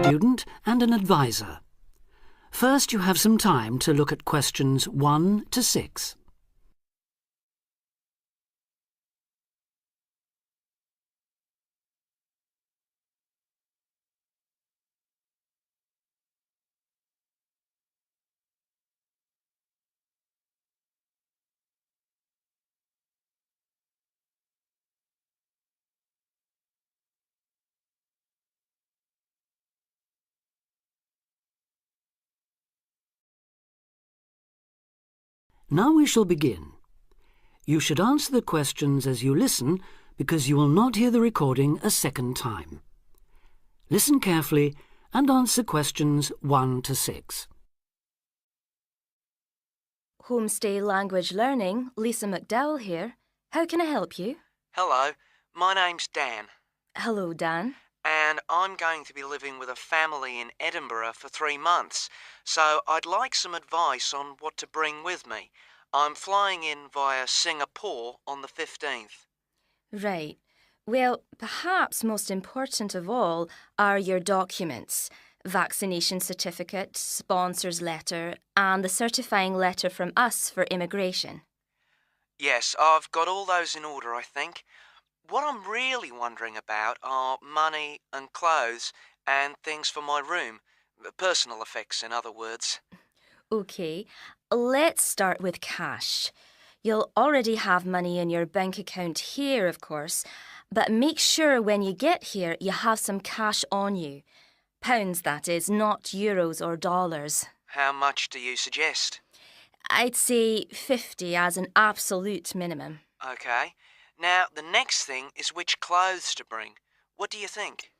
student and an advisor. First, you have some time to look at questions 1 to 6. Now we shall begin. You should answer the questions as you listen because you will not hear the recording a second time. Listen carefully and answer questions 1 to 6. Homestay Language Learning, Lisa McDowell here. How can I help you? Hello, my name's Dan, Hello, Dan. and I'm going to be living with a family in Edinburgh for 3 months, so I'd like some advice on what to bring with me. I'm flying in via Singapore on the 15th. Right. Well, perhaps most important of all are your documents. Vaccination certificate, sponsor's letter, and the certifying letter from us for immigration. Yes, I've got all those in order, I think. What I'm really wondering about are money and clothes and things for my room. Personal effects, in other words. OK, let's start with cash. You'll already have money in your bank account here, of course, but make sure when you get here you have some cash on you. Pounds, that is, not euros or dollars. How much do you suggest? I'd say 50 as an absolute minimum. OK. Now, the next thing is which clothes to bring. What do you think?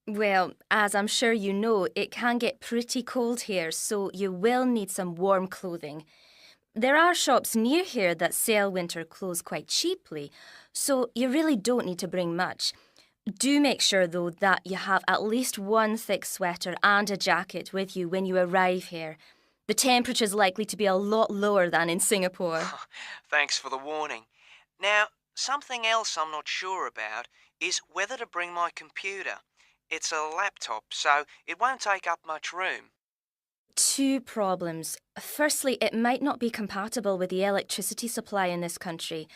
Well, as I'm sure you know, it can get pretty cold here, so you will need some warm clothing. There are shops near here that sell winter clothes quite cheaply, so you really don't need to bring much. Do make sure, though, that you have at least one thick sweater and a jacket with you when you arrive here. The temperature's likely to be a lot lower than in Singapore. Thanks for the warning. Now, something else I'm not sure about is whether to bring my computer. It's a laptop, so it won't take up much room. 2 problems. Firstly, it might not be compatible with the electricity supply in this country.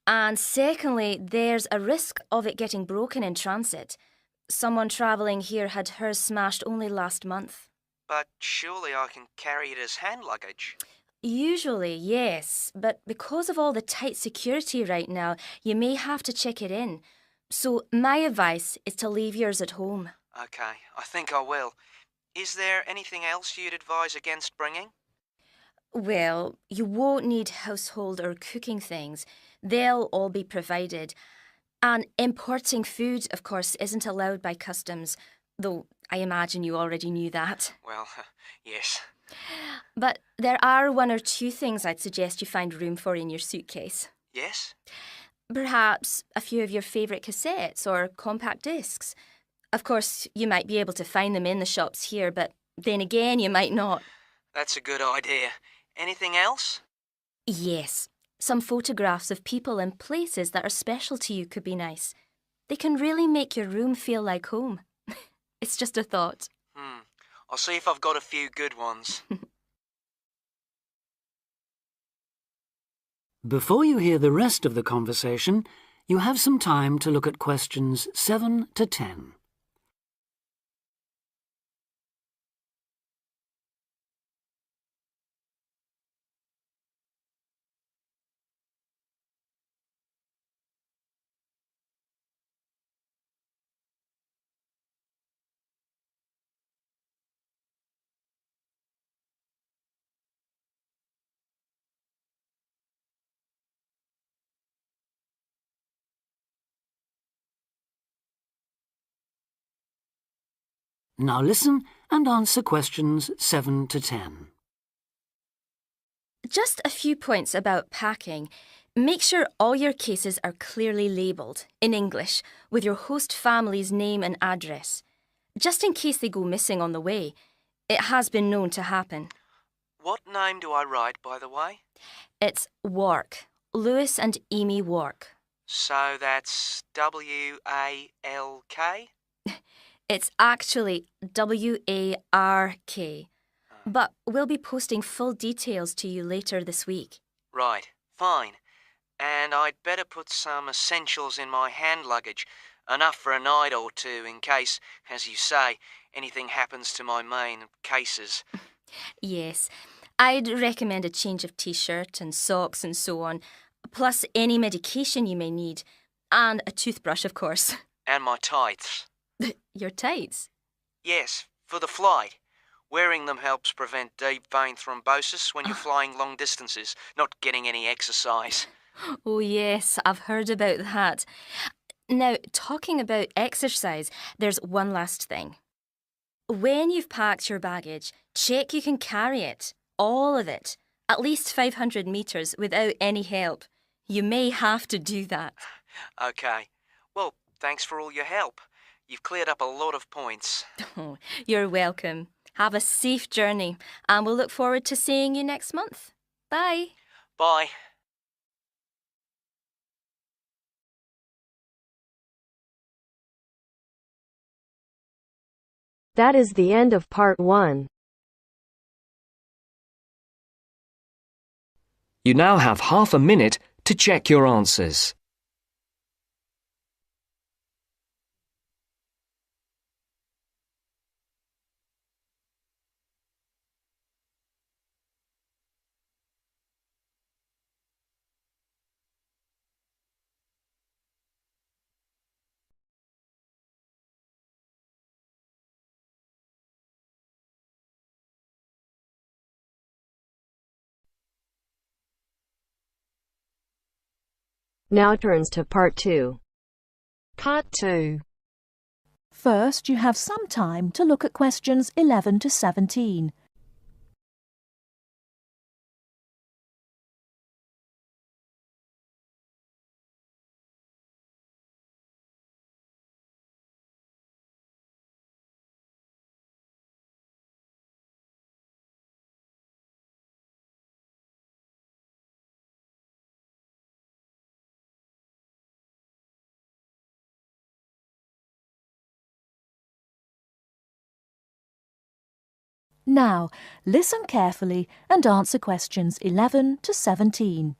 And secondly, there's a risk of it getting broken in transit. Someone travelling here had hers smashed only last month. But surely I can carry it as hand luggage. Usually, yes, but because of all the tight security right now, you may have to check it in. So my advice is to leave yours at home. OK, I think I will. Is there anything else you'd advise against bringing? Well, you won't need household or cooking things. They'll all be provided. And importing food, of course, isn't allowed by customs, though I imagine you already knew that. Well, yes. But there are 1 or 2 things I'd suggest you find room for in your suitcase. Yes? Perhaps a few of your favourite cassettes or compact discs. Of course, you might be able to find them in the shops here, but then again, you might not. That's a good idea. Anything else? Yes, some photographs of people and places that are special to you could be nice. They can really make your room feel like home. It's just a thought. I'll see if I've got a few good ones. Before you hear the rest of the conversation, you have some time to look at questions 7 to 10. Now listen and answer questions 7 to 10. Just a few points about packing. Make sure all your cases are clearly labelled, in English, with your host family's name and address. Just in case they go missing on the way. It has been known to happen. What name do I write, by the way? It's Wark. Lewis and Amy Wark. So that's W-A-L-K? It's actually WARK. But we'll be posting full details to you later this week. Right, fine. And I'd better put some essentials in my hand luggage, enough for a night or two in case, as you say, anything happens to my main cases. Yes, I'd recommend a change of t-shirt and socks and so on, plus any medication you may need, and a toothbrush, of course. And my tights. Your tights? Yes, for the flight. Wearing them helps prevent deep vein thrombosis when you're flying long distances, not getting any exercise. Oh yes, I've heard about that. Now, talking about exercise, there's one last thing. When you've packed your baggage, check you can carry it, all of it, at least 500 metres without any help. You may have to do that. Okay. Well, thanks for all your help. You've cleared up a lot of points. Oh, you're welcome. Have a safe journey, and we'll look forward to seeing you next month. Bye. Bye. That is the end of part 1. You now have half a minute to check your answers. Now turns to part 2. Part 2. First, you have some time to look at questions 11 to 17. Now, listen carefully and answer questions 11 to 17.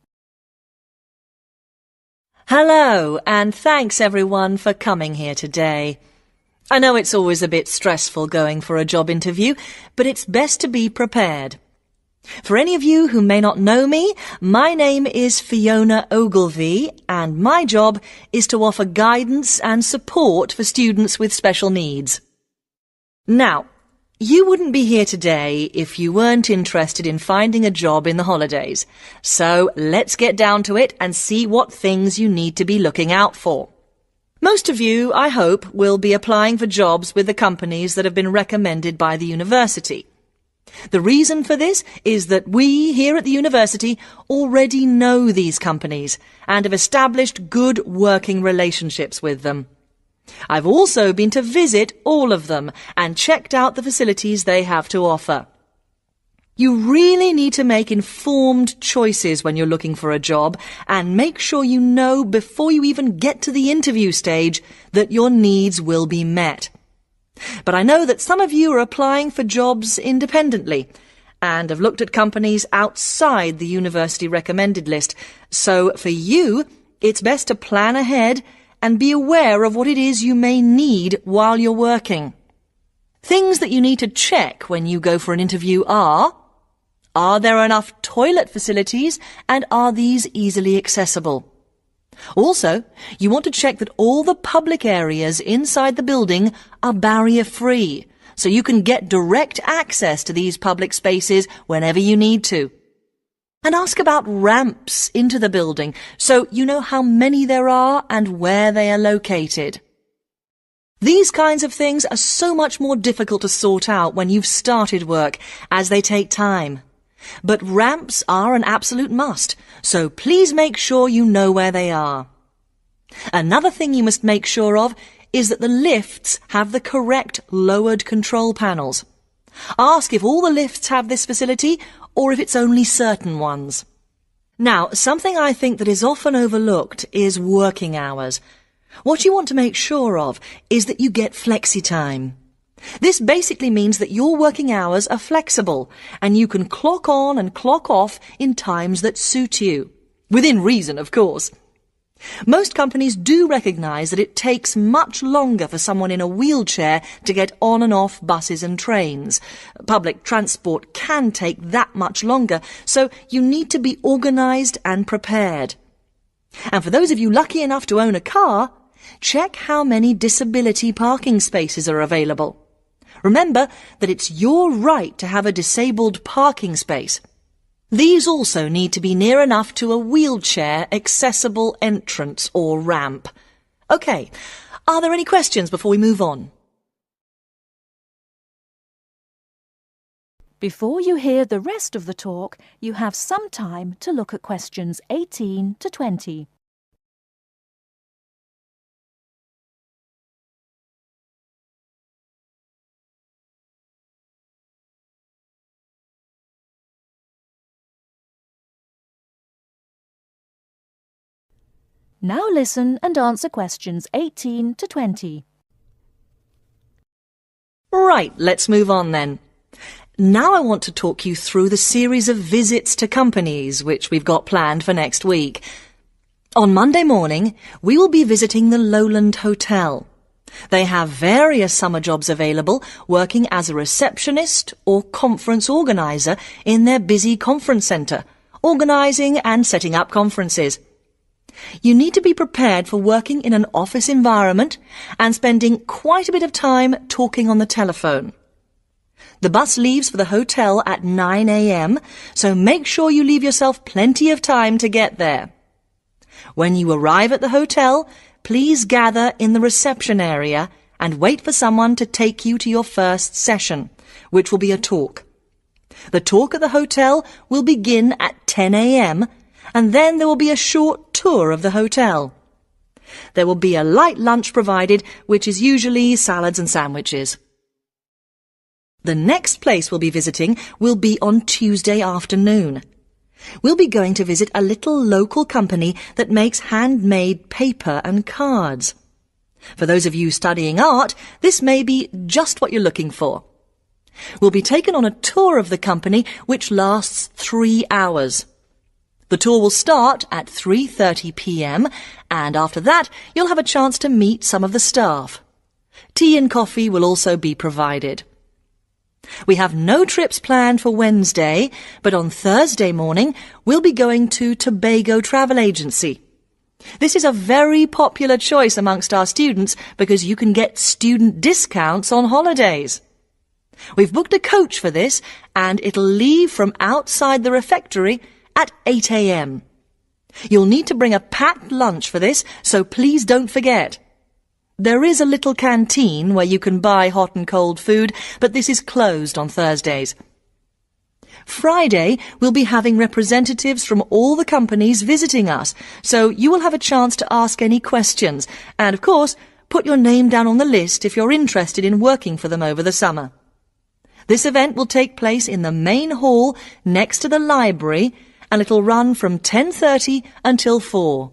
Hello, and thanks everyone for coming here today. I know it's always a bit stressful going for a job interview, but it's best to be prepared. For any of you who may not know me, my name is Fiona Ogilvie, and my job is to offer guidance and support for students with special needs. Now, you wouldn't be here today if you weren't interested in finding a job in the holidays. So let's get down to it and see what things you need to be looking out for. Most of you, I hope, will be applying for jobs with the companies that have been recommended by the university. The reason for this is that we here at the university already know these companies and have established good working relationships with them. I've also been to visit all of them and checked out the facilities they have to offer. You really need to make informed choices when you're looking for a job and make sure you know before you even get to the interview stage that your needs will be met. But I know that some of you are applying for jobs independently and have looked at companies outside the university recommended list. So for you, it's best to plan ahead and be aware of what it is you may need while you're working. Things that you need to check when you go for an interview are there enough toilet facilities and are these easily accessible? Also, you want to check that all the public areas inside the building are barrier-free, so you can get direct access to these public spaces whenever you need to. And ask about ramps into the building, so you know how many there are and where they are located. These kinds of things are so much more difficult to sort out when you've started work, as they take time. But ramps are an absolute must, so please make sure you know where they are. Another thing you must make sure of is that the lifts have the correct lowered control panels. Ask if all the lifts have this facility or if it's only certain ones. Now, something I think that is often overlooked is working hours. What you want to make sure of is that you get flexi time. This basically means that your working hours are flexible and you can clock on and clock off in times that suit you. Within reason, of course. Most companies do recognise that it takes much longer for someone in a wheelchair to get on and off buses and trains. Public transport can take that much longer, so you need to be organised and prepared. And for those of you lucky enough to own a car, check how many disability parking spaces are available. Remember that it's your right to have a disabled parking space. These also need to be near enough to a wheelchair accessible entrance or ramp. OK, are there any questions before we move on? Before you hear the rest of the talk, you have some time to look at questions 18 to 20. Now listen and answer questions 18 to 20. Right, let's move on then. Now I want to talk you through the series of visits to companies which we've got planned for next week. On Monday morning, we will be visiting the Lowland Hotel. They have various summer jobs available, working as a receptionist or conference organiser in their busy conference centre, organising and setting up conferences. You need to be prepared for working in an office environment and spending quite a bit of time talking on the telephone. The bus leaves for the hotel at 9 a.m, so make sure you leave yourself plenty of time to get there. When you arrive at the hotel, please gather in the reception area and wait for someone to take you to your first session, which will be a talk. The talk at the hotel will begin at 10 a.m, and then there will be a short tour of the hotel. There will be a light lunch provided, which is usually salads and sandwiches. The next place we'll be visiting will be on Tuesday afternoon. We'll be going to visit a little local company that makes handmade paper and cards. For those of you studying art, this may be just what you're looking for. We'll be taken on a tour of the company which lasts 3 hours. The tour will start at 3:30 p.m. and after that you'll have a chance to meet some of the staff. Tea and coffee will also be provided. We have no trips planned for Wednesday, but on Thursday morning we'll be going to Tobago Travel Agency. This is a very popular choice amongst our students because you can get student discounts on holidays. We've booked a coach for this and it'll leave from outside the refectory at 8 a.m. You'll need to bring a packed lunch for this, so please don't forget. There is a little canteen where you can buy hot and cold food, but this is closed on Thursdays. Friday, we'll be having representatives from all the companies visiting us, so you will have a chance to ask any questions, and of course, put your name down on the list if you're interested in working for them over the summer. This event will take place in the main hall next to the library, and it'll run from 10:30 until 4.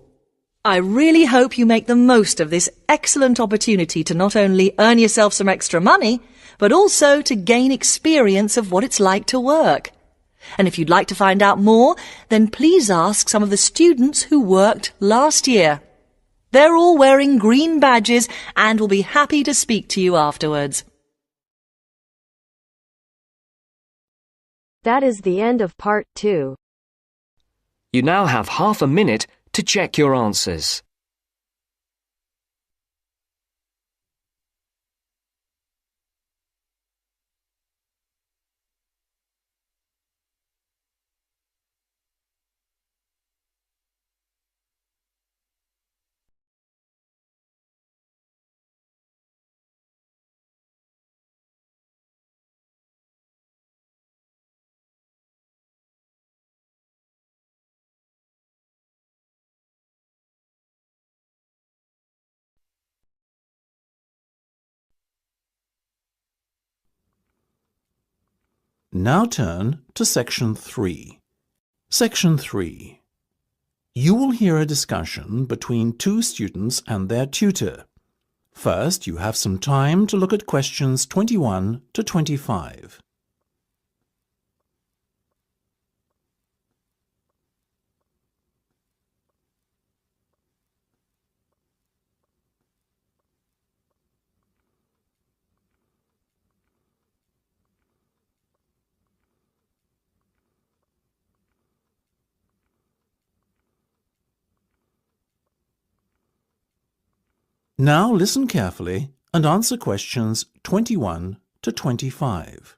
I really hope you make the most of this excellent opportunity to not only earn yourself some extra money, but also to gain experience of what it's like to work. And if you'd like to find out more, then please ask some of the students who worked last year. They're all wearing green badges and will be happy to speak to you afterwards. That is the end of part 2. You now have half a minute to check your answers. Now turn to Section 3. Section 3. You will hear a discussion between two students and their tutor. First, you have some time to look at questions 21 to 25. Now listen carefully and answer questions 21 to 25.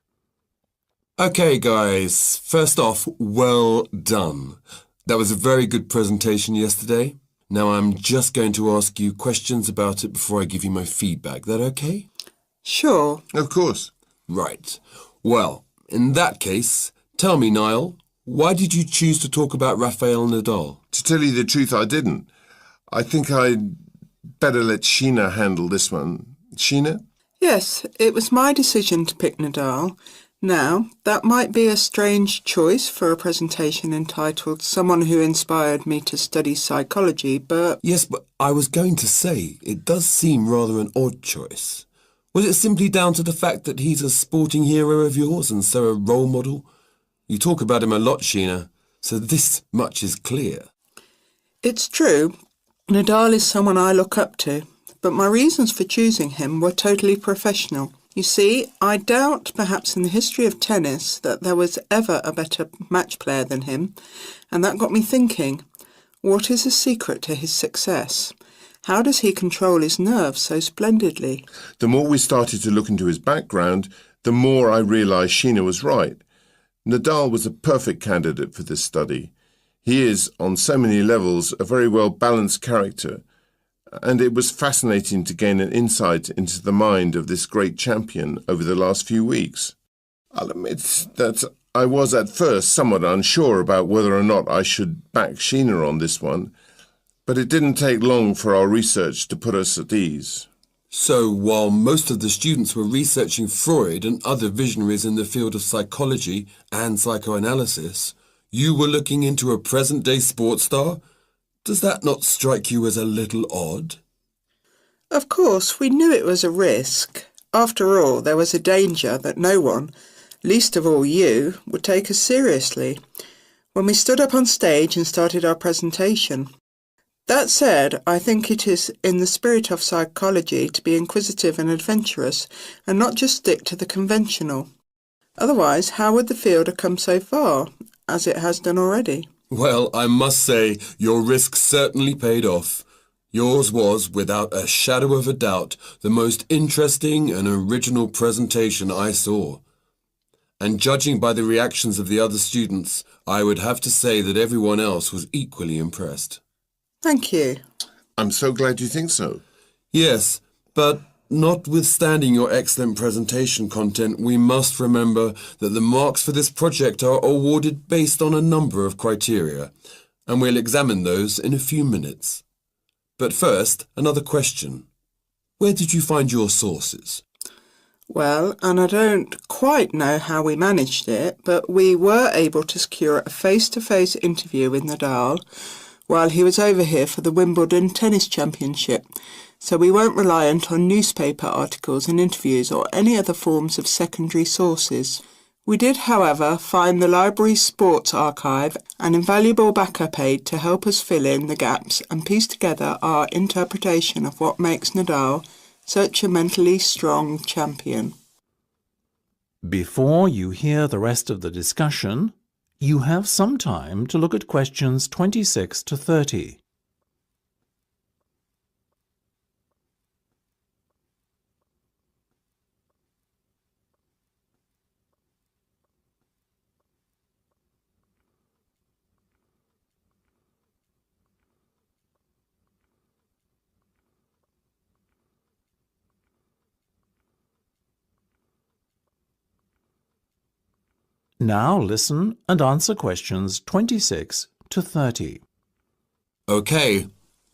Okay, guys. First off, well done. That was a very good presentation yesterday. Now I'm just going to ask you questions about it before I give you my feedback. That okay? Sure. Of course. Right. Well, in that case, tell me, Niall, why did you choose to talk about Rafael Nadal? To tell you the truth, I didn't. I think I'd better let Sheena handle this one. Sheena? Yes, it was my decision to pick Nadal. Now, that might be a strange choice for a presentation entitled Someone Who Inspired Me to Study Psychology, but... Yes, but I was going to say, it does seem rather an odd choice. Was it simply down to the fact that he's a sporting hero of yours and so a role model? You talk about him a lot, Sheena, so this much is clear. It's true. Nadal is someone I look up to, but my reasons for choosing him were totally professional. You see, I doubt perhaps in the history of tennis that there was ever a better match player than him, and that got me thinking, what is the secret to his success? How does he control his nerves so splendidly? The more we started to look into his background, the more I realised Sheena was right. Nadal was a perfect candidate for this study. He is, on so many levels, a very well-balanced character, and it was fascinating to gain an insight into the mind of this great champion over the last few weeks. I'll admit that I was at first somewhat unsure about whether or not I should back Sheena on this one, but it didn't take long for our research to put us at ease. So, while most of the students were researching Freud and other visionaries in the field of psychology and psychoanalysis, you were looking into a present-day sports star? Does that not strike you as a little odd? Of course, we knew it was a risk. After all, there was a danger that no one, least of all you, would take us seriously when we stood up on stage and started our presentation. That said, I think it is in the spirit of psychology to be inquisitive and adventurous and not just stick to the conventional. Otherwise, how would the field have come so far, as it has done already? Well, I must say, your risk certainly paid off. Yours was, without a shadow of a doubt, the most interesting and original presentation I saw. And judging by the reactions of the other students, I would have to say that everyone else was equally impressed. Thank you. I'm so glad you think so. Yes, but notwithstanding your excellent presentation content, we must remember that the marks for this project are awarded based on a number of criteria, and we'll examine those in a few minutes. But first, another question. Where did you find your sources? Well, and I don't quite know how we managed it, but we were able to secure a face-to-face interview with Nadal while he was over here for the Wimbledon Tennis Championship, so we weren't reliant on newspaper articles and interviews or any other forms of secondary sources. We did, however, find the library's sports archive an invaluable backup aid to help us fill in the gaps and piece together our interpretation of what makes Nadal such a mentally strong champion. Before you hear the rest of the discussion, you have some time to look at questions 26 to 30. Now listen and answer questions 26 to 30. Okay,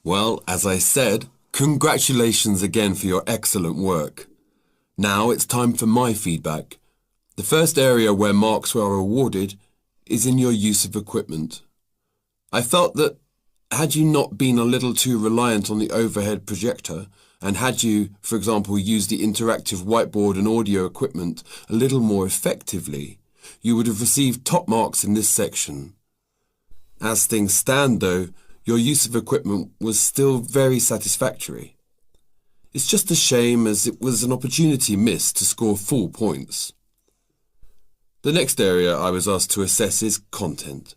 well, as I said, congratulations again for your excellent work. Now it's time for my feedback. The first area where marks were awarded is in your use of equipment. I felt that had you not been a little too reliant on the overhead projector, and had you, for example, used the interactive whiteboard and audio equipment a little more effectively, you would have received top marks in this section. As things stand, though, your use of equipment was still very satisfactory. It's just a shame, as it was an opportunity missed to score full points. The next area I was asked to assess is content.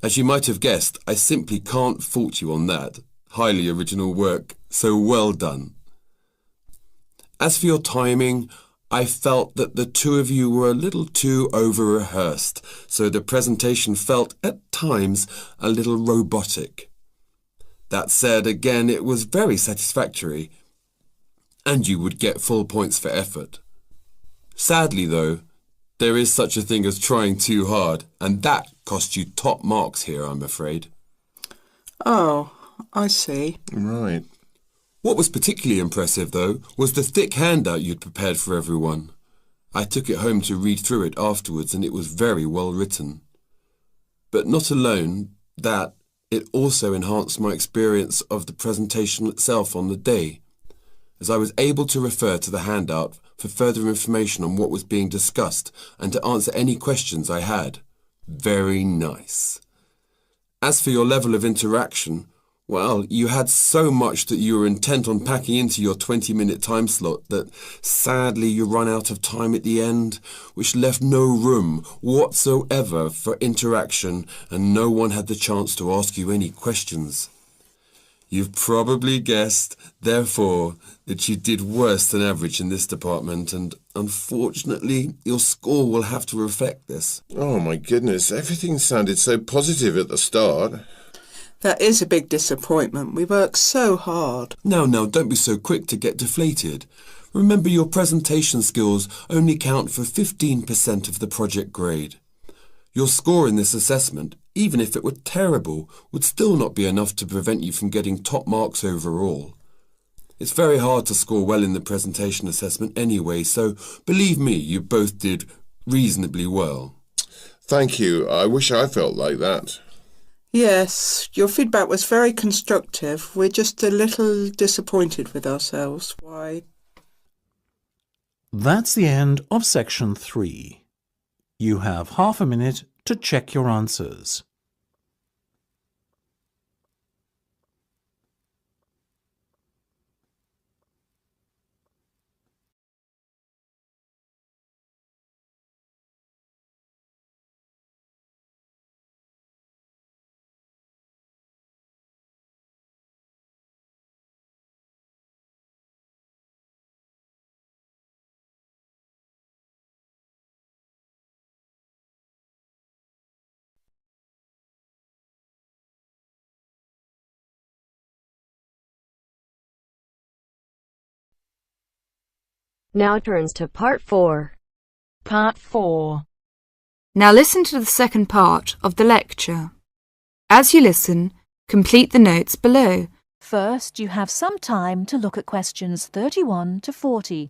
As you might have guessed, I simply can't fault you on that. Highly original work, so well done. As for your timing, I felt that the two of you were a little too over-rehearsed, so the presentation felt, at times, a little robotic. That said, again, it was very satisfactory, and you would get full points for effort. Sadly, though, there is such a thing as trying too hard, and that cost you top marks here, I'm afraid. Oh, I see. Right. What was particularly impressive, though, was the thick handout you'd prepared for everyone. I took it home to read through it afterwards, and it was very well written. But not alone that, it also enhanced my experience of the presentation itself on the day, as I was able to refer to the handout for further information on what was being discussed and to answer any questions I had. Very nice. As for your level of interaction, well, you had so much that you were intent on packing into your 20-minute time slot that sadly you ran out of time at the end, which left no room whatsoever for interaction, and no one had the chance to ask you any questions. You've probably guessed, therefore, that you did worse than average in this department, and unfortunately, your score will have to reflect this. Oh my goodness, everything sounded so positive at the start. That is a big disappointment. We worked so hard. Now, don't be so quick to get deflated. Remember, your presentation skills only count for 15% of the project grade. Your score in this assessment, even if it were terrible, would still not be enough to prevent you from getting top marks overall. It's very hard to score well in the presentation assessment anyway, so believe me, you both did reasonably well. Thank you. I wish I felt like that. Yes, your feedback was very constructive. We're just a little disappointed with ourselves. Why? That's the end of section 3. You have half a minute to check your answers. Now turns to part 4. Part 4. Now listen to the second part of the lecture. As you listen, complete the notes below. First, you have some time to look at questions 31 to 40.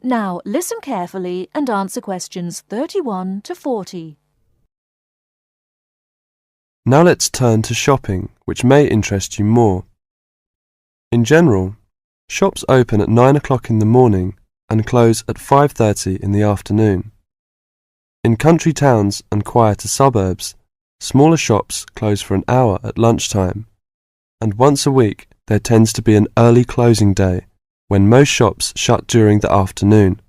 Now listen carefully and answer questions 31 to 40. Now let's turn to shopping, which may interest you more. In general, shops open at 9 o'clock in the morning and close at 5:30 in the afternoon. In country towns and quieter suburbs, smaller shops close for an hour at lunchtime, and once a week there tends to be an early closing day when most shops shut during the afternoon.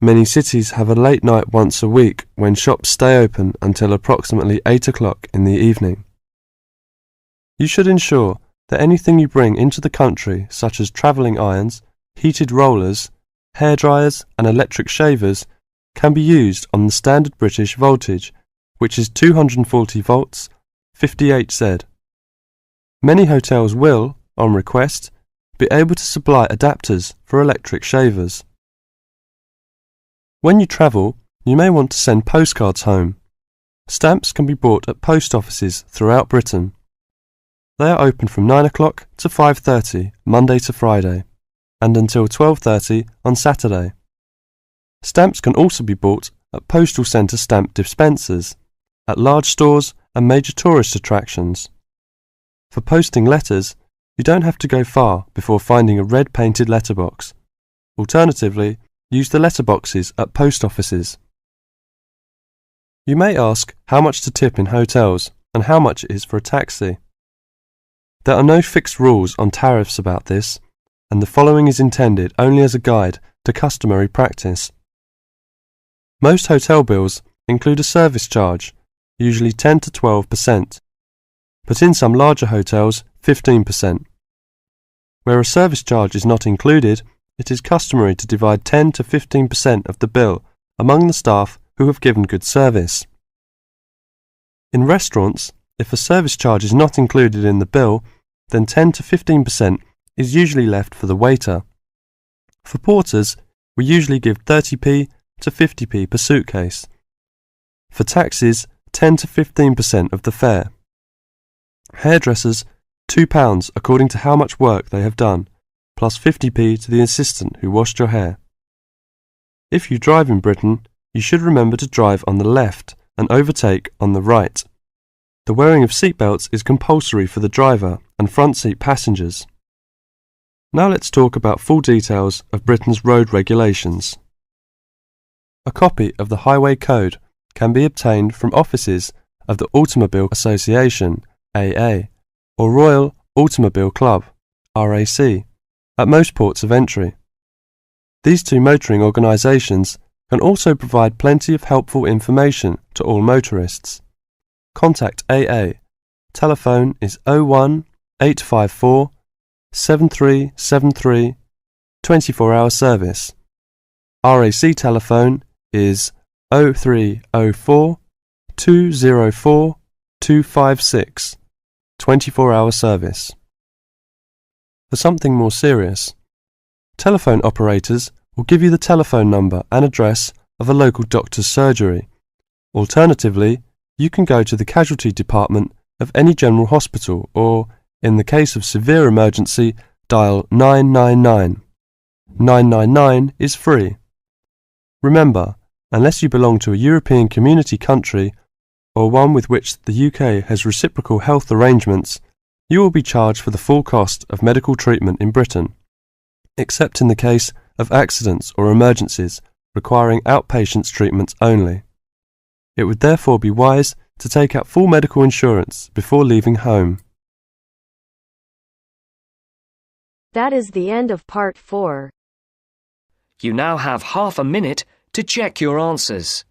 Many cities have a late night once a week when shops stay open until approximately 8 o'clock in the evening. You should ensure that anything you bring into the country, such as travelling irons, heated rollers, hairdryers and electric shavers can be used on the standard British voltage, which is 240 volts, 58Z. Many hotels will, on request, be able to supply adapters for electric shavers. When you travel, you may want to send postcards home. Stamps can be bought at post offices throughout Britain. They are open from 9 o'clock to 5:30 Monday to Friday, and until 12:30 on Saturday. Stamps can also be bought at postal centre stamp dispensers, at large stores and major tourist attractions. For posting letters, you don't have to go far before finding a red painted letterbox. Alternatively, use the letterboxes at post offices. You may ask how much to tip in hotels and how much it is for a taxi. There are no fixed rules on tariffs about this, and the following is intended only as a guide to customary practice. Most hotel bills include a service charge, usually 10 to 12%, but in some larger hotels 15%. Where a service charge is not included, it is customary to divide 10 to 15% of the bill among the staff who have given good service. In restaurants, if a service charge is not included in the bill, then 10 to 15% is usually left for the waiter. For porters, we usually give 30p to 50p per suitcase. For taxis, 10 to 15% of the fare. Hairdressers, £2 according to how much work they have done, plus 50p to the assistant who washed your hair. If you drive in Britain, you should remember to drive on the left and overtake on the right. The wearing of seatbelts is compulsory for the driver and front seat passengers. Now let's talk about full details of Britain's road regulations. A copy of the Highway Code can be obtained from offices of the Automobile Association, AA, or Royal Automobile Club, RAC, at most ports of entry. These two motoring organisations can also provide plenty of helpful information to all motorists. Contact AA. Telephone is 01 854 7373, 24-hour service. RAC telephone is 0304 204 256, 24-hour service. For something more serious, telephone operators will give you the telephone number and address of a local doctor's surgery. Alternatively, you can go to the casualty department of any general hospital or, in the case of severe emergency, dial 999. 999 is free. Remember, unless you belong to a European Community country or one with which the UK has reciprocal health arrangements, you will be charged for the full cost of medical treatment in Britain, except in the case of accidents or emergencies requiring outpatients treatment only. It would therefore be wise to take out full medical insurance before leaving home. That is the end of part 4. You now have half a minute to check your answers.